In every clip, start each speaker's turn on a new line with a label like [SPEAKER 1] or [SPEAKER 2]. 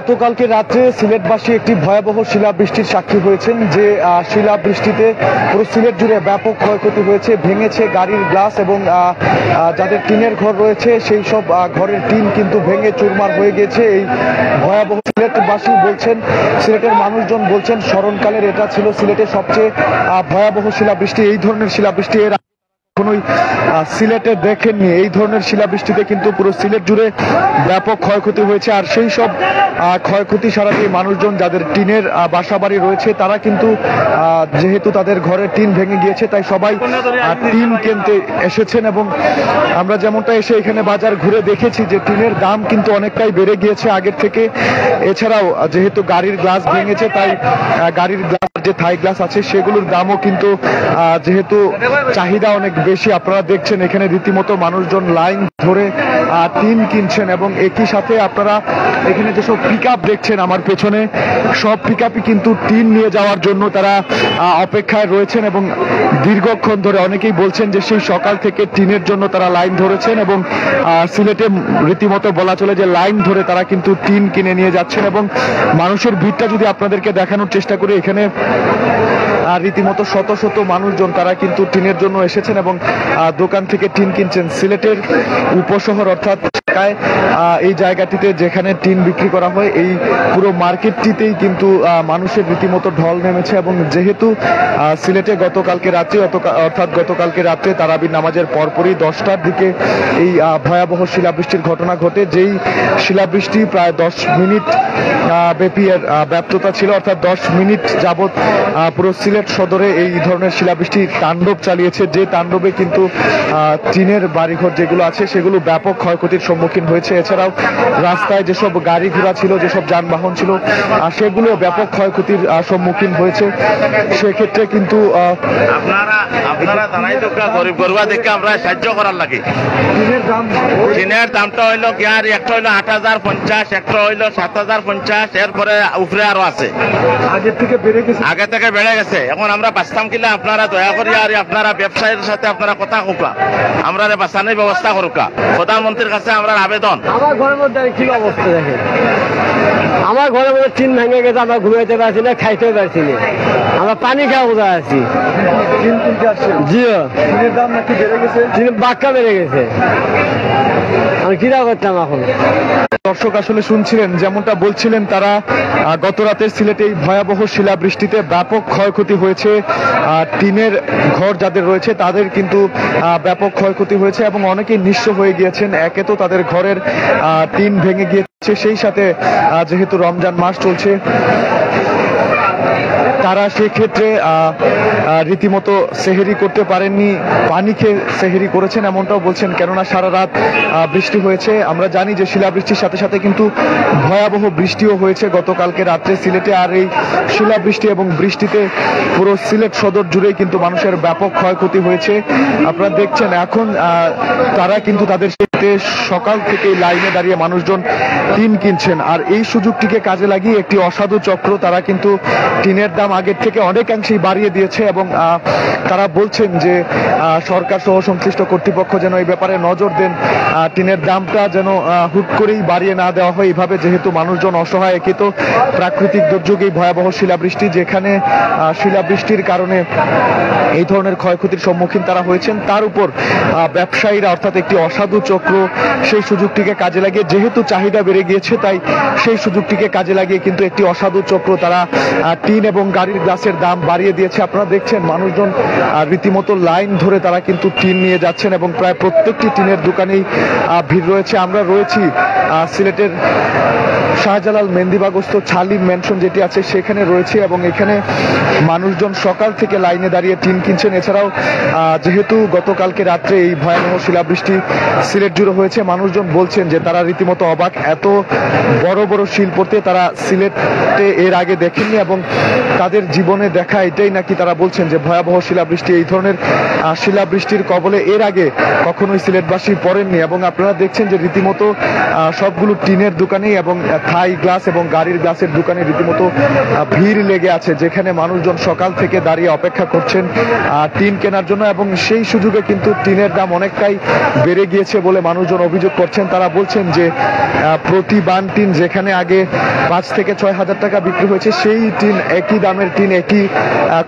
[SPEAKER 1] গতকালকে রাত্রে সিলেটবাসী একটি ভয়াবহ শিলাবৃষ্টির সাক্ষী হয়েছেন, যে শিলাবৃষ্টিতে পুরো সিলেট জুড়ে ব্যাপক ক্ষয়ক্ষতি হয়েছে। ভেঙেছে গাড়ির গ্লাস এবং যাদের টিনের ঘর রয়েছে সেই সব ঘরের টিন কিন্তু ভেঙে চুরমার হয়ে গেছে। এই ভয়াবহ সিলেটবাসী বলছেন, সিলেটের মানুষজন বলছেন স্মরণকালের এটা ছিল সিলেটের সবচেয়ে ভয়াবহ শিলাবৃষ্টি। এই ধরনের শিলাবৃষ্টি এর কোনোই সিলেটে দেখেননি। এই ধরনের শিলাবৃষ্টিতে কিন্তু পুরো সিলেট জুড়ে ব্যাপক ক্ষয়ক্ষতি হয়েছে। আর সেই সব ক্ষয়ক্ষতি সারাতে মানুষজন যাদের টিনের বাসাবাড়ি রয়েছে তারা কিন্তু যেহেতু তাদের ঘরের টিন ভেঙে গিয়েছে তাই সবাই টিন কিনতে এসেছেন। এবং আমরা যেমনটা এসে এখানে বাজার ঘুরে দেখেছি যে টিনের দাম কিন্তু অনেকটাই বেড়ে গিয়েছে আগের থেকে। এছাড়াও যেহেতু গাড়ির গ্লাস ভেঙেছে তাই গাড়ির গ্লাস যে থাই গ্লাস আছে সেগুলোর দামও কিন্তু যেহেতু চাহিদা অনেক বেশি, আপনারা দেখছেন এখানে রীতিমতো মানুষজন লাইন ধরে টিন কিনছেন। এবং একই সাথে আপনারা এখানে যেসব পিকআপ দেখছেন আমার পেছনে, সব পিকআপই কিন্তু টিন নিয়ে যাওয়ার জন্য তারা অপেক্ষায় রয়েছেন। এবং দীর্ঘক্ষণ ধরে অনেকেই বলছেন যে সেই সকাল থেকে টিনের জন্য তারা লাইন ধরেছেন এবং সিলেটে রীতিমতো বলা চলে যে লাইন ধরে তারা কিন্তু টিন কিনে নিয়ে যাচ্ছেন। এবং মানুষের ভিড়টা যদি আপনাদেরকে দেখানোর চেষ্টা করি, এখানে রীতিমতো শত শত মানুষজন তারা কিন্তু টিনের জন্য এসেছেন এবং দোকান থেকে টিন কিনছেন। সিলেটের উপশহর অর্থাৎ ঢাকায় এই জায়গাটিতে যেখানে টিন বিক্রি করা হয় এই পুরো মার্কেটটিতেই কিন্তু মানুষের রীতিমতো ঢল নেমেছে। এবং যেহেতু সিলেটে গতকালকে রাত্রে তারাবির নামাজের পরপরই 10টার দিকে এই ভয়াবহ শিলাবৃষ্টির ঘটনা ঘটে, যেই শিলাবৃষ্টি প্রায় 10 মিনিট ব্যাপী এর ব্যাপ্ততা ছিল, অর্থাৎ 10 মিনিট যাবৎ পুরো সিলেট সদরে এই ধরনের শিলাবৃষ্টি তাণ্ডব চালিয়েছে। যে তাণ্ডবে কিন্তু টিনের বাড়িঘর যেগুলো আছে সেগুলো ব্যাপক ক্ষয়ক্ষতির সম্মুখীন হয়েছে। এছাড়াও রাস্তায় যেসব গাড়ি ঘোড়া ছিল, যেসব যানবাহন ছিল সেগুলো ব্যাপক ক্ষয়ক্ষতির সম্মুখীন হয়েছে। সেক্ষেত্রে কিন্তু
[SPEAKER 2] গরিব গরুয়া দেখে আমরা সাহায্য করার লাগে। টিনের দামটা হইলো কি আর একটা হইলো 8,050, একটা হইলো 7,050, এরপরে উপরে আরো আছে। আগে থেকে বেড়ে গেছে। এখন আমরা বাঁচতাম কিনা, আপনারা দয়া করি আর আপনারা ব্যবসায়ীর সাথে আপনারা কথা কোকা, আমরা বাঁচানোর ব্যবস্থা করুকা। প্রধানমন্ত্রীর কাছে আমরা আবেদন।
[SPEAKER 3] আমার ঘরের মধ্যে কি অবস্থা দেখে, আমার ঘরের মধ্যে টিন ভেঙে গেছে, আমরা ঘুমাইতে পারছি না, খাইতে পারছি না, আমরা পানি খাওয়া কোথায় আছি। দাম নাকি বেড়ে গেছে, বাক্কা বেড়ে গেছে, আমি কিরা করতাম এখন।
[SPEAKER 1] দর্শক আসলে শুনছিলেন যেমনটা বলছিলেন তারা, গত রাতে সিলেটে এই ভয়াবহ শিলাবৃষ্টিতে ব্যাপক ক্ষয়ক্ষতি হয়েছে। টিনের ঘর যাদের রয়েছে তাদের কিন্তু ব্যাপক ক্ষয়ক্ষতি হয়েছে এবং অনেকেই নিঃস্ব হয়ে গিয়েছেন। একে তো তাদের ঘরের টিন ভেঙে গিয়েছে, সেই সাথে যেহেতু রমজান মাস চলছে তারা সেক্ষেত্রে রীতিমতো সেহেরি করতে পারেননি, পানি খেয়ে সেহেরি করেছেন এমনটাও বলছেন, কেননা সারা রাত বৃষ্টি হয়েছে। আমরা জানি যে শিলাবৃষ্টির সাথে সাথে কিন্তু ভয়াবহ বৃষ্টিও হয়েছে গতকালকে রাত্রে সিলেটে। আর এই শিলাবৃষ্টি এবং বৃষ্টিতে পুরো সিলেট সদর জুড়েই কিন্তু মানুষের ব্যাপক ক্ষয়ক্ষতি হয়েছে। আপনারা দেখছেন এখন তারা কিন্তু তাদের সকাল থেকে লাইনে দাঁড়িয়ে মানুষজন টিন কিনছেন। আর এই সুযোগটিকে কাজে লাগিয়ে একটি অসাধু চক্র তারা কিন্তু টিনের দাম আগের থেকে অনেকাংশেই বাড়িয়ে দিয়েছে এবং তারা বলছেন যে সরকার সহ সংশ্লিষ্ট কর্তৃপক্ষ যেন এই ব্যাপারে নজর দেন, টিনের দামটা যেন হুট করেই বাড়িয়ে না দেওয়া হয় এইভাবে, যেহেতু মানুষজন অসহায়। একে তো প্রাকৃতিক দুর্যোগ এই ভয়াবহ শিলাবৃষ্টি, যেখানে শিলাবৃষ্টির কারণে এই ধরনের ক্ষয়ক্ষতির সম্মুখীন তারা হয়েছেন, তার উপর ব্যবসায়ীরা অর্থাৎ একটি অসাধু চক্র সেই সুযোগটিকে কাজে লাগিয়ে, যেহেতু চাহিদা বেড়ে গিয়েছে তাই সেই সুযোগটিকে কাজে লাগিয়ে কিন্তু একটি অসাধু চক্র তারা টিন এবং গাড়ির গ্লাসের দাম বাড়িয়ে দিয়েছে। আপনারা দেখছেন মানুষজন রীতিমতো লাইন ধরে তারা কিন্তু টিন নিয়ে যাচ্ছেন এবং প্রায় প্রত্যেকটি টিনের দোকানেই ভিড় রয়েছে। আমরা রয়েছি সিলেটের শাহজালাল মেন্দিবাগস্থ ছালিম ম্যানশন যেটি আছে সেখানে রয়েছে এবং এখানে মানুষজন সকাল থেকে লাইনে দাঁড়িয়ে টিন কিনছেন। এছাড়াও যেহেতু গতকালকে রাত্রে এই ভয়াবহ শিলাবৃষ্টি সিলেট জুড়ে হয়েছে, মানুষজন বলছেন যে তারা রীতিমতো অবাক, এত বড় বড় শিল পড়তে তারা সিলেটে এর আগে দেখেননি এবং তাদের জীবনে দেখা এটাই নাকি তারা বলছেন যে ভয়াবহ শিলাবৃষ্টি। এই ধরনের শিলাবৃষ্টির কবলে এর আগে কখনোই সিলেটবাসী পড়েননি এবং আপনারা দেখছেন যে রীতিমতো সবগুলো টিনের দোকানেই এবং থাই গ্লাস এবং গাড়ির গ্লাসের দোকানে রীতিমতো ভিড় লেগে আছে, যেখানে মানুষজন সকাল থেকে দাঁড়িয়ে অপেক্ষা করছেন টিন কেনার জন্য। এবং সেই সুযোগে কিন্তু টিনের দাম অনেকটাই বেড়ে গিয়েছে বলে মানুষজন অভিযোগ করছেন। তারা বলছেন যে প্রতি বান টিন যেখানে আগে 5 থেকে 6 হাজার টাকা বিক্রি হয়েছে, সেই টিন, একই দামের টিন, একই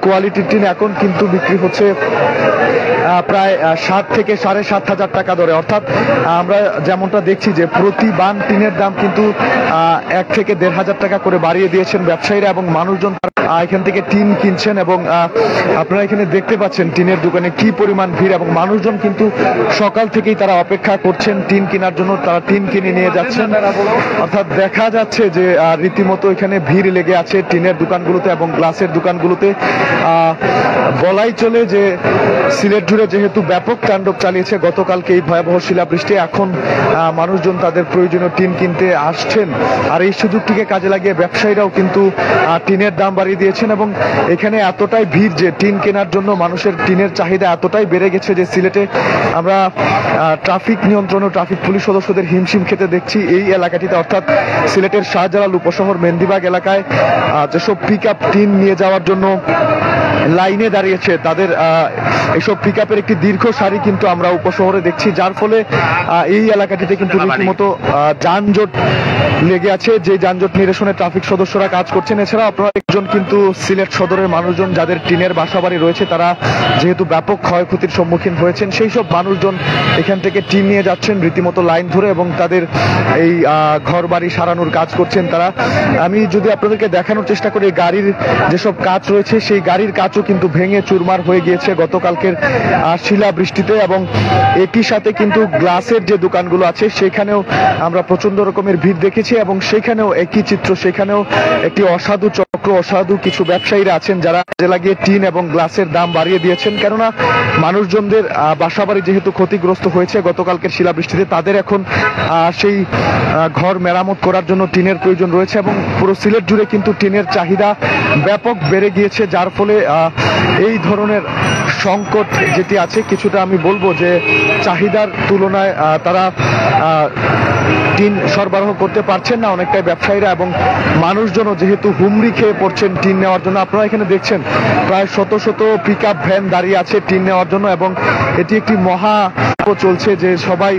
[SPEAKER 1] কোয়ালিটির টিন এখন কিন্তু বিক্রি হচ্ছে প্রায় 7 থেকে 7,500 টাকা দরে। অর্থাৎ আমরা যেমনটা দেখছি যে প্রতি বান টিনের দাম কিন্তু 1 থেকে 1,500 টাকা করে বাড়িয়ে দিয়েছেন ব্যবসায়ীরা এবং মানুষজন এখান থেকে টিন কিনছেন। এবং আপনারা এখানে দেখতে পাচ্ছেন টিনের দোকানে কি পরিমাণ ভিড়, এবং মানুষজন কিন্তু সকাল থেকেই তারা অপেক্ষা করছেন টিন কেনার জন্য, তারা টিন কিনে নিয়ে যাচ্ছেন। অর্থাৎ দেখা যাচ্ছে যে রীতিমতো এখানে ভিড় লেগে আছে টিনের দোকানগুলোতে এবং গ্লাসের দোকানগুলোতে। বলাই চলে যে সিলেট জুড়ে যেহেতু ব্যাপক তাণ্ডব চালিয়েছে গতকালকে এই ভয়াবহ শিলাবৃষ্টি, এখন মানুষজন তাদের প্রয়োজনীয় টিন কিনতে আসছেন। আর এই সুযোগটিকে কাজে লাগিয়ে ব্যবসায়ীরাও কিন্তু টিনের দাম বাড়িয়ে দিয়েছেন এবং এখানে এতটাই ভিড় যে টিন কেনার জন্য মানুষের টিনের চাহিদা এতটাই বেড়ে গেছে যে সিলেটে আমরা ট্রাফিক নিয়ন্ত্রণ ও ট্রাফিক পুলিশ সদস্যদের হিমশিম খেতে দেখছি এই এলাকাটিতে। অর্থাৎ সিলেটের শাহজালাল উপশহর মেন্দিবাগ এলাকায় যেসব পিকআপ টিন নিয়ে যাওয়ার জন্য লাইনে দাঁড়িয়েছে, তাদের এসব পিকআপের একটি দীর্ঘ সারি কিন্তু আমরা উপশহরে দেখছি, যার ফলে এই এলাকাটিতে কিন্তু রীতিমতো যানজট লেগে আছে, যে যানজট নিরসনে ট্রাফিক সদস্যরা কাজ করছেন। এছাড়া আপনারা একজন কিন্তু সিলেট সদরের মানুষজন যাদের টিনের বাসাবাড়ি রয়েছে, তারা যেহেতু ব্যাপক ক্ষয়ক্ষতির সম্মুখীন হয়েছেন, সেই সব মানুষজন এখান থেকে টিন নিয়ে যাচ্ছেন রীতিমতো লাইন ধরে এবং তাদের এই ঘর বাড়ি সারানোর কাজ করছেন তারা। আমি যদি আপনাদেরকে দেখানোর চেষ্টা করি, গাড়ির যেসব কাজ রয়েছে সেই গাড়ির কাজও কিন্তু ভেঙে চুরমার হয়ে গিয়েছে গতকালকের শিলা বৃষ্টিতে। এবং একই সাথে কিন্তু গ্লাসের যে দোকানগুলো আছে সেখানেও আমরা প্রচন্ড রকমের ভিড় দেখেছি এবং সেখানেও একই চিত্র, সেখানেও একটি অসাধু চক্র, অসাধু কিছু ব্যবসায়ীরা আছেন যারা কাজে লাগিয়ে টিন এবং গ্লাসের দাম বাড়িয়ে দিয়েছেন। কেননা মানুষজনদের বাসাবাড়ি যেহেতু ক্ষতিগ্রস্ত হয়েছে গতকালকের শিলাবৃষ্টিতে, তাদের এখন সেই ঘর মেরামত করার জন্য টিনের প্রয়োজন রয়েছে এবং পুরো সিলেট জুড়ে কিন্তু টিনের চাহিদা ব্যাপক বেড়ে গিয়েছে, যার ফলে এই ধরনের সংকট যেটি আছে কিছুটা আমি বলবো যে চাহিদার তুলনায় তারা টিন সরবরাহ করতে পারছেন না অনেকটাই ব্যবসায়ীরা, এবং মানুষজনও যেহেতু হুমড়ি খেয়ে পড়ছেন টিন নেওয়ার জন্য। আপনারা এখানে দেখছেন প্রায় শত শত পিকআপ ভ্যান দাঁড়িয়ে আছে টিন নেওয়ার জন্য এবং এটি একটি মহা চলছে যে সবাই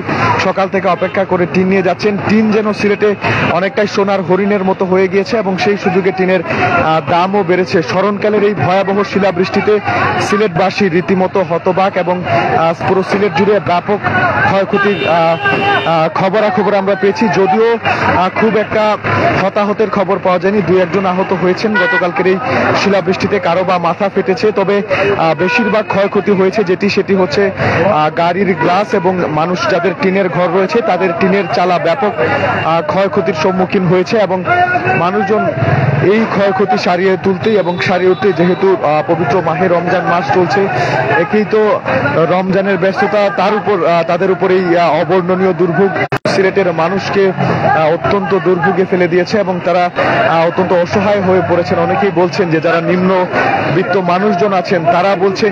[SPEAKER 1] সকাল থেকে অপেক্ষা করে টিন নিয়ে যাচ্ছেন। টিন যেন সিলেটে অনেকটাই সোনার হরিণের মতো হয়ে গিয়েছে এবং সেই সুযোগে টিনের দামও বেড়েছে। স্মরণকালের এই ভয়াবহ শিলাবৃষ্টিতে সিলেটবাসী রীতিমতো হতবাক এবং পুরো সিলেট জুড়ে ব্যাপক ক্ষয়ক্ষতির খবরাখবর আমরা পেয়েছি, যদিও খুব একটা হতাহতের খবর পাওয়া যায়নি। 2-1 আহত হয়েছেন গতকালকের এই শিলাবৃষ্টিতে, কারো বা মাথা ফেটেছে, তবে বেশিরভাগ ক্ষয়ক্ষতি হয়েছে সেটি হচ্ছে গাড়ির গ্লাস এবং মানুষ যাদের টিনের ঘর রয়েছে তাদের টিনের চালা ব্যাপক ক্ষয়ক্ষতির সম্মুখীন হয়েছে এবং মানুষজন এই ক্ষয়ক্ষতি সারিয়ে তুলতেই এবং সারিয়ে উঠতে, যেহেতু পবিত্র মাহে রমজান মাস চলছে, একেই তো রমজানের ব্যস্ততা, তার উপর তাদের উপর এই অবর্ণনীয় দুর্ভোগ সিলেটের মানুষকে অত্যন্ত দুর্ভোগে ফেলে দিয়েছে এবং তারা অত্যন্ত অসহায় হয়ে পড়েছেন। অনেকেই বলছেন যে যারা নিম্নবিত্ত মানুষজন আছেন তারা বলছেন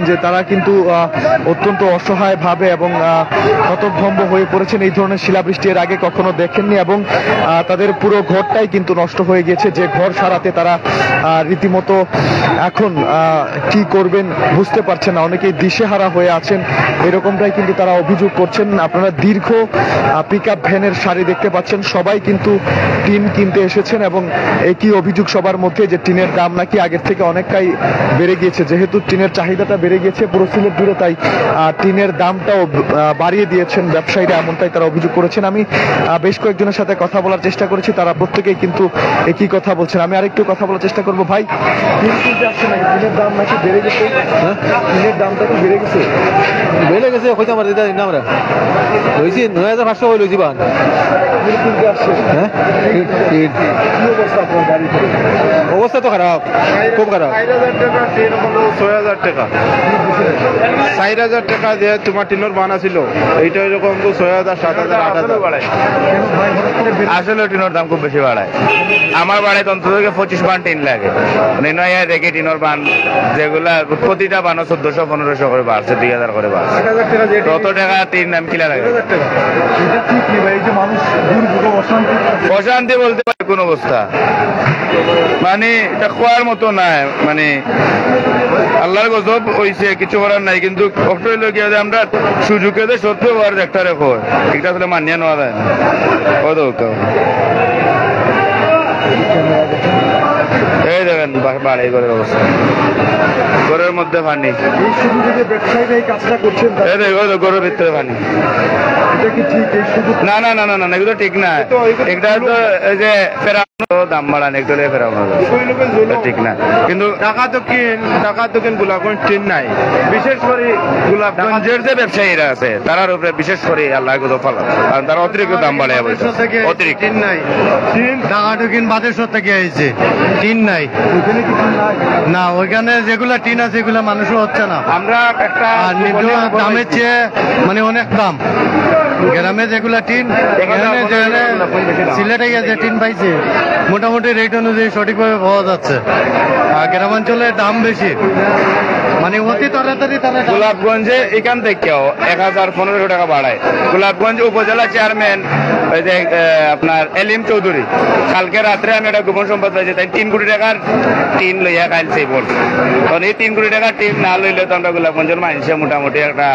[SPEAKER 1] যে তারা কিন্তু অত্যন্ত অসহায় ভাবে এবং হতভম্ব হয়ে পড়েছেন। এই ধরনের শিলাবৃষ্টি এর আগে কখনো দেখেননি এবং তাদের পুরো ঘরটাই কিন্তু নষ্ট হয়ে গেছে, যে ঘর সারাতে তারা রীতিমতো এখন কি করবেন বুঝতে পারছেন না। অনেকেই দিশেহারা হয়ে আছেন, এরকমটাই কিন্তু তারা অভিযোগ করছেন। আপনারা দীর্ঘ পিকআপ ভ্যানের সারি দেখতে পাচ্ছেন, সবাই কিন্তু টিন কিনতে এসেছেন এবং একই অভিযোগ সবার মধ্যে যে টিনের দাম নাকি আগের থেকে অনেকটাই বেড়ে গিয়েছে। যেহেতু টিনের চাহিদাটা বেড়ে গিয়েছে পুরো সিলেট জুড়ে, তাই টিনের দামটাও বাড়িয়ে দিয়েছেন ব্যবসায়ীরা, এমনটাই তারা অভিযোগ করেছেন। আমি বেশ কয়েকজনের সাথে কথা বলার চেষ্টা করেছি, তারা প্রত্যেকেই কিন্তু একই কথা বলছেন। আমি আরেকটু কথা বলার চেষ্টা করবো। ভাই, টিন কিনতে আসছে নাকি? টিনের দাম নাকি বেড়ে গেছে? টিনের দামটা কি বেড়ে গেছে?
[SPEAKER 3] বেড়ে গেছে, হয়তো আমার দিদা আমরা লইছি 9,500 হয়ে লইছি বান
[SPEAKER 1] কিনতে আসছে।
[SPEAKER 3] হ্যাঁ,
[SPEAKER 1] কি অবস্থা আপনার গাড়িতে?
[SPEAKER 3] অবস্থা তো খারাপ, খুব খারাপ।
[SPEAKER 2] 6,000 টাকা 4,000 টাকা দিয়ে তোমার টিনের বানা ছিল, এইটা এরকম তো 6,000, 7,000, 8,000 আসলে টিনের দাম খুব বেশি বাড়ায়। আমার বাড়ায় অন্তত 25 বান টিন লাগে, নয় দেখে টিনের বান যেগুলা প্রতিটা বানও 1400-1500 করে বাড়ছে, 2,000 করে বাড়ছে। তত টাকা টিন নাম কিলা লাগে।
[SPEAKER 1] এটা ঠিক নেই ভাই, এই যে মানুষ দুর্ভোগ অশান্তি?
[SPEAKER 2] অশান্তি বলতে পারে কোন অবস্থা, মানে এটা খোয়ার মতো নাই, মানে আল্লাহর গজব হইছে, কিছু করার নাই। কিন্তু কষ্ট হইলো কি আমরা সুযোগে যে সত্য হওয়ার একটা রেখো এটা আসলে মানিয়ে নেওয়া যায় না। কত এই দেখেন বাড়ি ঘরের অবস্থা, ঘরের মধ্যে পানি,
[SPEAKER 1] এই সুযোগে যে ব্যবসায়ীরা এই কাজটা করছেন,
[SPEAKER 2] এই দেখো ঘরের ভিতরে পানি।
[SPEAKER 1] এটা কি ঠিক? এই সুযোগ
[SPEAKER 2] না না না না না, এগুলো ঠিক না। এটা তো এই যে ফেরানো দাম বাড়ান একটু ফেরানো ঠিক না। কিন্তু
[SPEAKER 4] টাকা তো কিন গোলাপগঞ্জ ট্রেন নাই, বিশেষ করে
[SPEAKER 2] গোলাপগঞ্জের যে ব্যবসায়ীরা আছে তারার উপরে বিশেষ করে আল্লাহ ফেলা, কারণ তারা অতিরিক্ত দাম বাড়ায় অতিরিক্ত।
[SPEAKER 4] ট্রেন নাই, টাকা তো কিন বাদেশ্বর থেকে আইছে, টিন নাই
[SPEAKER 1] ওইখানে কি ঠিক নাই?
[SPEAKER 4] না, ওইখানে যেগুলা টিন আছে এগুলা মানুষও হচ্ছে না।
[SPEAKER 2] আমরা একটা
[SPEAKER 4] আর নির্দিষ্ট দামের চেয়ে মানে অনেক দাম। গ্রামে যেগুলা টিন, এখানে যেখানে সিলেটে যে টিন পাইছে মোটামুটি রেট অনুযায়ী সঠিকভাবে পাওয়া যাচ্ছে, আর গ্রামাঞ্চলে দাম বেশি, মানে অতি তাড়াতাড়ি তারা
[SPEAKER 2] গোলাপগঞ্জে এখান থেকেও 1015 টাকা বাড়ায়। গোলাপগঞ্জ উপজেলা চেয়ারম্যান ওই যে আপনার এলিম চৌধুরী, কালকে রাত্রে আমি একটা গোপন সম্পদ পাইছি, তাই 3 কোটি টাকার টিন লইয়া খাইছে বল। তখন এই 3 কোটি টাকার টিন না লইলে তো আমরা গোলাপগঞ্জের মানুষে মোটামুটি একটা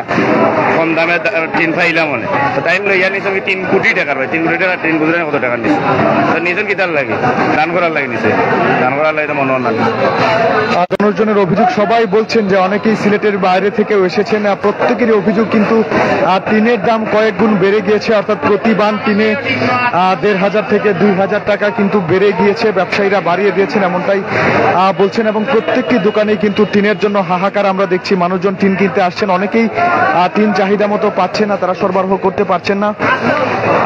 [SPEAKER 2] কম দামে টিন পাইলাম মনে। তো তাই লইয়া নিছে আমি 3 কোটি টাকার ভাই, 3 কোটি টাকার টিন বুঝলেন কত টাকা নিছে? তো নিজের কিতার লাগে দান করার লাগে নিছে, দান করার লাগে তো মনে হয় না।
[SPEAKER 1] জনের অভিযোগ, সবাই বলছেন যে অনেকেই সিলেটের বাইরে থেকেও এসেছেন, প্রত্যেকেরই অভিযোগ কিন্তু টিনের দাম কয়েক গুণ বেড়ে গিয়েছে, অর্থাৎ প্রতি বান টিনে 1500 থেকে 2000 টাকা কিন্তু বেড়ে গিয়েছে, ব্যবসায়ীরা বাড়িয়ে দিয়েছেন এমনটাই বলছেন। এবং প্রত্যেকটি দোকানে কিন্তু টিনের জন্য হাহাকার আমরা দেখছি, মানুষজন টিন কিনতে আসছেন, অনেকেই টিন চাহিদা মতো পাচ্ছেন না, তারা সরবরাহ করতে পারছেন না।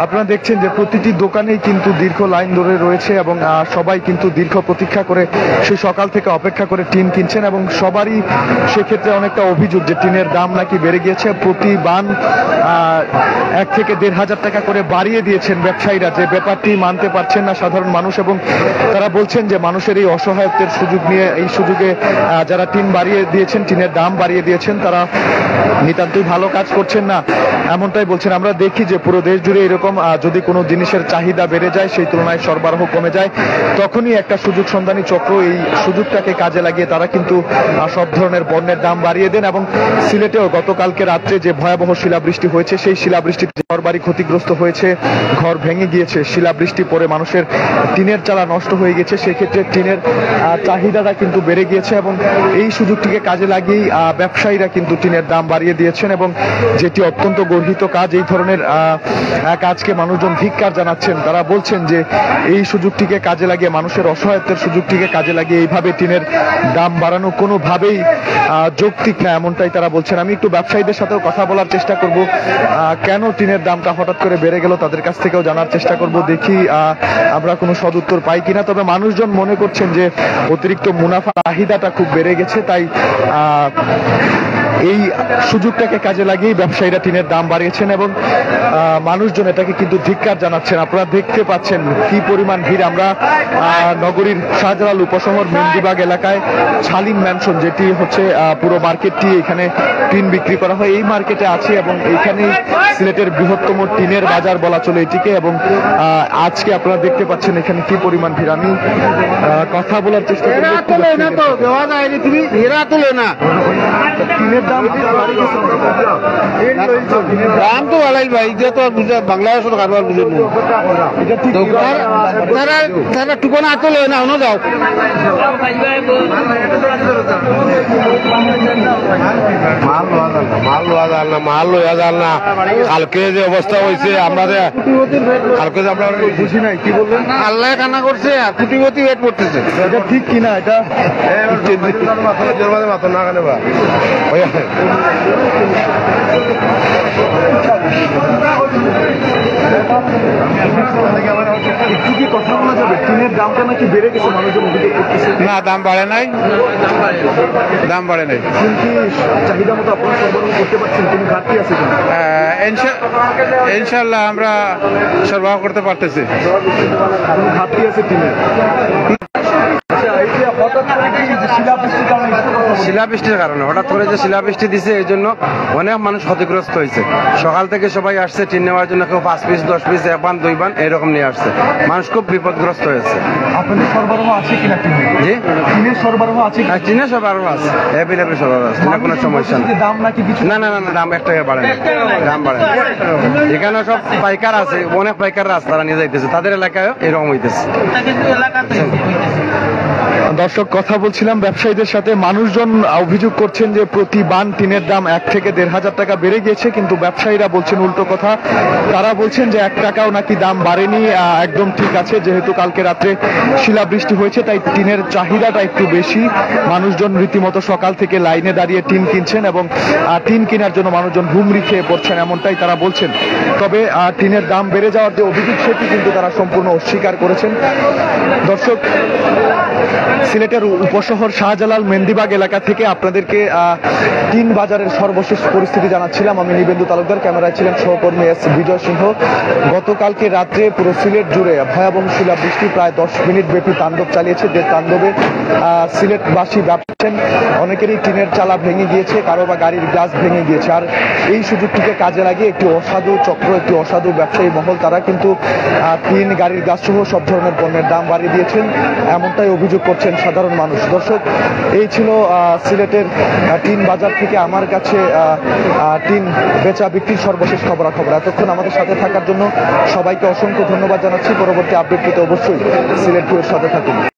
[SPEAKER 1] আপনারা দেখছেন যে প্রতিটি দোকানেই কিন্তু দীর্ঘ লাইন ধরে রয়েছে এবং সবাই কিন্তু দীর্ঘ প্রতীক্ষা করে সেই সকাল থেকে অপেক্ষা করে টিন কিনছেন, এবং সবারই সেক্ষেত্রে অনেকটা অভিযোগ যে টিনের দাম নাকি বেড়ে গিয়েছে। প্রতি বান 1 থেকে 1500 টাকা করে বাড়িয়ে দিয়েছেন ব্যবসায়ীরা, যে ব্যাপারটি মানতে পারছেন না সাধারণ মানুষ, এবং তারা বলছেন যে মানুষের এই অসহায়ত্বের সুযোগ নিয়ে, এই সুযোগে যারা টিন বাড়িয়ে দিয়েছেন, টিনের দাম বাড়িয়ে দিয়েছেন, তারা নিতান্তই ভালো কাজ করছেন না এমনটাই বলছেন। আমরা দেখি যে পুরো দেশ জুড়ে এরকম যদি কোনো জিনিসের চাহিদা বেড়ে যায়, সেই তুলনায় সরবরাহ কমে যায়, তখনই একটা সুযোগ সন্ধানী চক্র এই সুযোগটাকে কাজে লাগিয়ে তারা কিন্তু সব ধরনের পণ্যের দাম বাড়িয়ে দেন। এবং সিলেটেও গতকালকে রাত্রে যে ভয়াবহ শিলাবৃষ্টি হয়েছে, সেই শিলাবৃষ্টিতে ঘর বাড়ি ক্ষতিগ্রস্ত হয়েছে, ঘর ভেঙে গিয়েছে, শিলাবৃষ্টি পরে মানুষের টিনের চালা নষ্ট হয়ে গেছে, সেক্ষেত্রে টিনের চাহিদাটা কিন্তু বেড়ে গিয়েছে, এবং এই সুযোগটিকে কাজে লাগিয়েই ব্যবসায়ীরা কিন্তু টিনের দাম বাড়িয়ে দিয়েছেন, এবং যেটি অত্যন্ত গর্হিত কাজ। এই ধরনের কাজকে মানুষজন ধিক্কার জানাচ্ছেন, তারা বলছেন যে এই সুযোগটিকে কাজে লাগিয়ে, মানুষের অসহায়ত্বের সুযোগটিকে কাজে লাগিয়ে এইভাবে টিনের দাম বাড়ানো কোনোভাবেই যৌক্তিক না, এমনটাই তারা বলছেন। আমি একটু ব্যবসায়ীদের সাথেও কথা বলার চেষ্টা করব, কেন টিনের দামটা হঠাৎ করে বেড়ে গেল, তাদের কাছ থেকেও জানার চেষ্টা করব, দেখি আমরা কোনো সদুত্তর পাই কিনা। তবে মানুষজন মনে করছেন যে অতিরিক্ত মুনাফা চাহিদাটা খুব বেড়ে গেছে, তাই এই সুযোগটাকে কাজে লাগিয়ে ব্যবসায়ীরা টিনের দাম বাড়িয়েছেন, এবং মানুষজন এটাকে কিন্তু ধিক্কার জানাচ্ছেন। আপনারা দেখতে পাচ্ছেন কি পরিমাণ ভিড়। আমরা নগরীর শাহজালাল উপশহর মেন্দিবাগ এলাকায় ছালিম ম্যানশন, যেটি হচ্ছে পুরো মার্কেটটি, এখানে টিন বিক্রি করা হয়, এই মার্কেটে আছি, এবং এইখানেই সিলেটের বৃহত্তম টিনের বাজার বলা চলে এটিকে। এবং আজকে আপনারা দেখতে পাচ্ছেন এখানে কি পরিমাণ ভিড়। আমি কথা বলার চেষ্টা করব। টিনের দাম
[SPEAKER 4] তো ভালাই ভাই, এটা তো বাংলাদেশের কারবার বুঝে তারা টুকন আতলে না অন্য যাও মাল লয়া যাল না। কালকে যে অবস্থা হয়েছে আমরা কালকে যে আমরা
[SPEAKER 1] বুঝি নাই, কি বলবেন?
[SPEAKER 4] আল্লাহ কান্না করছে, কুটিপতি ওয়েট করতেছে।
[SPEAKER 1] এটা ঠিক কিনা? এটা
[SPEAKER 4] মাথা না কেন বা
[SPEAKER 1] একটু কি কথা বলা যাবে? টিনের দামটা নাকি বেড়ে গেছে, মানুষজন অভিযোগ করতেছে।
[SPEAKER 4] না, দাম বাড়ে নাই, দাম বাড়ে নাই।
[SPEAKER 1] কিন্তু চাহিদা মতো আপনারা সরবরাহ করতে পারছেন, কোনো ঘাটতি আছে কিনা?
[SPEAKER 4] ইনশাল্লাহ আমরা সরবরাহ করতে পারতেছি।
[SPEAKER 1] কোনো ঘাটতি আছে টিনের? আচ্ছা, এই যে
[SPEAKER 5] শিলাবৃষ্টির কারণে হঠাৎ করে যে শিলাবৃষ্টি দিছে এই জন্য অনেক মানুষ ক্ষতিগ্রস্ত হয়েছে। সকাল থেকে সবাই আসছে টিন নেওয়ার জন্য, কেউ 5 পিস 10 পিস 1 বান 2 বান এরকম নিয়ে আসছে। মানুষ খুব বিপদগ্রস্ত হয়েছে।
[SPEAKER 1] আপনাদের সরবরাহ আছে কিনা টিনের?
[SPEAKER 5] জি,
[SPEAKER 1] টিনের সরবরাহ আছে কিনা?
[SPEAKER 5] আর টিনের সরবরাহ আছে, অ্যাভেলেবেল সরবরাহ আছে, টিনের কোনো সমস্যা নেই।
[SPEAKER 1] দাম নাকি কিছু?
[SPEAKER 5] না না না না, দাম 1 টাকা বাড়ে না, দাম বাড়ে না। এখানে সব পাইকার আছে, অনেক পাইকাররা আছে, তারা নিয়ে যাইতেছে, তাদের এলাকায় এরকম হইতেছে।
[SPEAKER 1] দর্শক, কথা বলছিলাম ব্যবসায়ীদের সাথে। মানুষজন অভিযোগ করছেন যে প্রতি বান টিনের দাম 1 থেকে 1,500 টাকা বেড়ে গিয়েছে, কিন্তু ব্যবসায়ীরা বলছেন উল্টো কথা। তারা বলছেন যে 1 টাকাও নাকি দাম বাড়েনি, একদম ঠিক আছে। যেহেতু কালকে রাত্রে শিলাবৃষ্টি হয়েছে তাই টিনের চাহিদাটা একটু বেশি। মানুষজন রীতিমতো সকাল থেকে লাইনে দাঁড়িয়ে টিন কিনছেন এবং টিন কেনার জন্য মানুষজন হুমড়ি খেয়ে পড়ছেন, এমনটাই তারা বলছেন। তবে টিনের দাম বেড়ে যাওয়ার যে অভিযোগ সেটি কিন্তু তারা সম্পূর্ণ অস্বীকার করেছেন। দর্শক, সিলেটের উপশহর শাহজালাল মেন্দিবাগ এলাকা থেকে আপনাদেরকে টিন বাজারের সর্বশেষ পরিস্থিতি জানাচ্ছিলাম। আমি নিবেন্দু তালুকদার, ক্যামেরায় ছিলেন সহকর্মী এস বিজয় সিংহ। গতকালকে রাত্রে পুরো সিলেট জুড়ে ভয়াবহ শিলাবৃষ্টি প্রায় 10 মিনিট ব্যাপী তাণ্ডব চালিয়েছে। যে তাণ্ডবে সিলেটবাসী ব্যবসায়ী অনেকেরই টিনের চালা ভেঙে গিয়েছে, কারো বা গাড়ির গ্লাস ভেঙে গিয়েছে। আর এই সুযোগটিকে কাজে লাগিয়ে একটি অসাধু চক্র, একটি অসাধু ব্যবসায়ী মহল, তারা কিন্তু টিন, গাড়ির গ্লাস সহ সব ধরনের পণ্যের দাম বাড়িয়ে দিয়েছেন, এমনটাই অভিযোগ করছেন সাধারণ মানুষ। দর্শক, এই ছিল সিলেটের টিন বাজার থেকে আমার কাছে টিন বেচা বিক্রির সর্বশেষ খবরাখবর। এতক্ষণ আমাদের সাথে থাকার জন্য সবাইকে অসংখ্য ধন্যবাদ জানাচ্ছি। পরবর্তী আপডেট পেতে অবশ্যই সিলেট টুয়ের সাথে থাকুন।